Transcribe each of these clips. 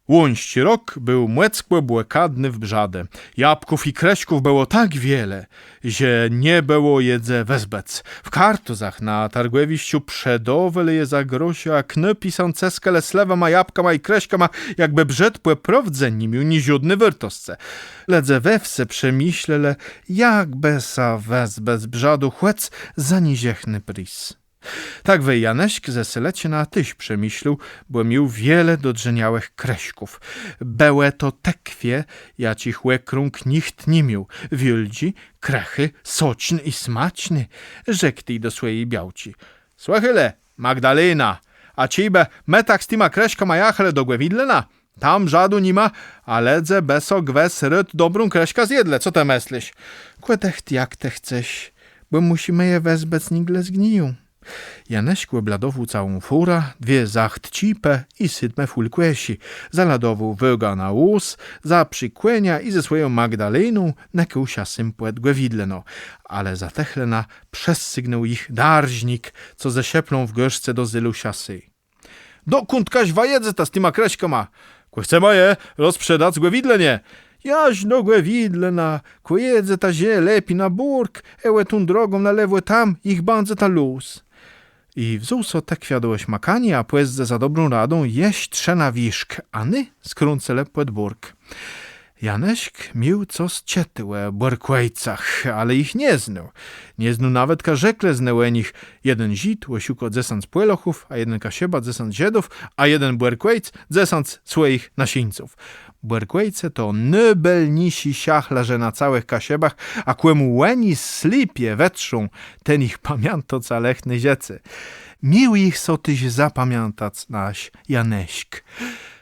Łąść rok był młeckłe błekadny w brzadę. Jabłków i kreśków było tak wiele, że nie było jedze wezbec. W kartuzach na targłewiściu przedowel je za grosie, a knypi są ceskele slewama, jabłkama i kreśkama, jakby brzedpłe prowdzeń mił niziudny wyrtosce. Ledze we wse przemyślele, jak besa wezbec brzadu chłec za niziechny pris. Tak wej Janeśk ze selecie na tyś przemyślił, bo miał wiele dodrzeniałych kreśków. Bełe to tekwie, jacich łekrąg nikt nie miał. Wildzi, krechy, soczny i smaczny, rzekł tej do swojej białci. Słuchyle, Magdalena, a ciebie metak z tyma kreśkama jachle do głewidlena? Tam żadu nie ma, a ledze beso gwes ryt dobrą kreśka zjedle. Co te myślisz? Kłetecht jak te chcesz, bo musimy je wezbec nigle zgniją. Janeśkłe bladowu całą fura, dwie zacht cipę i sydme fulkłesi. Zaladowu wyga na łus, za przykłenia i ze swoją Magdaleną nekyłsia sympłet głewidleno. Ale zatechlena przesygnął ich darźnik, co ze sieplą w gorzce do zylusia sy. Dokąd kaś wajedze ta z tyma kreśkoma? Kłechce moje, rozprzedać głewidlenie. Jaźno głewidlena, kłajedze ta zie lepi na burk, ełe tą drogą na lewo tam, ich bandze ta luz. I wzuł so te kwiadołeś makani, a płezze za dobrą radą jeść trzena wiszk, any skrącele płet burk. Janeśk miał co zcietyłe borkłejcach, ale ich nie znał. Nie znał nawet ka rzekle znęłe nich. Jeden żid łosiuko dzesant płelochów, a jeden kasieba dzesant ziedów, a jeden borkłejc dzesant swoich nasieńców. Borkłejce to nybelnisi siachlarze na całych kasiebach, a kłemu łeni slipie wetrzą, ten ich pamięto calechny ziecy. Mił ich so tyś zapamiętać naś Janeśk.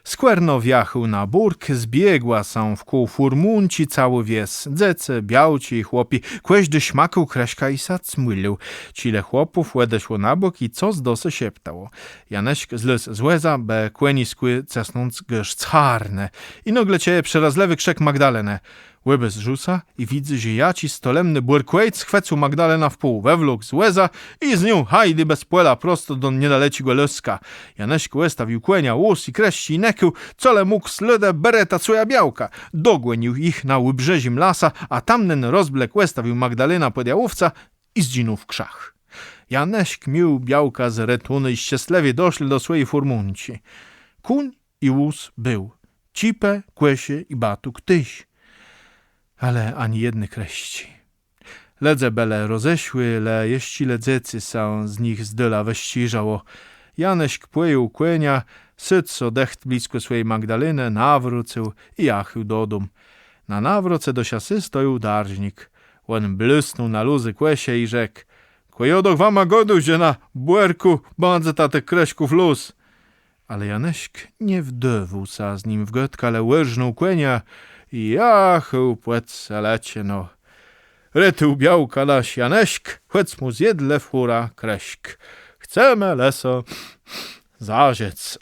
Skwerno wjachał na burk, zbiegła są w kół furmunci cały wies. Dzece, białci i chłopi, kłeźdy śmakał kreśka i sacmylił. Cile chłopów łedeszło na bok i co z dosy sieptało. Janeśk zlys z łeza, be kłeni skły cesnąc gysz charne. I nagle cieje przerazlewy krzek Magdalenę. Łeby zrzuca i widzi, że jaci stolemny burkłejc chwecu Magdalena w pół, wewlókł z łeza i z nią hajdy bez płela prosto do niedaleciego leska. Janeśku łestawił kłenia, łus i kreści i nekył, cole mógł sledę bereta coja białka. Dogłenił ich na łybrzezim lasa, a tamnen rozblek łestawił Magdalena pod jałówca i zginął w krzach. Janeśk mił białka z retuny i ścieslewie doszli do swojej furmunci. Kuń i łus był, cipę, kłesie i batuk tyś. Ale ani jedny kreści. Ledze bele roześły, le jeści ledzecy są z nich zdyla weściżało. Janeśk płył kłenia, syco decht blisko swojej Magdaleny, nawrócił i jachył do dom. Na nawroce do siasy stoił darźnik. On blysnął na luzy kłesie i rzekł: Kłejodok wama godu, że na błerku bandze tatek kreśków luz. Ale Janeśk nie wdywał sa z nim w gotka, ale łyżnął kłenia i jachył płet selecie, no. Rytył białka naś Janeśk, chłec mu zjedle fura kreśk. Chcemy leso zaziec.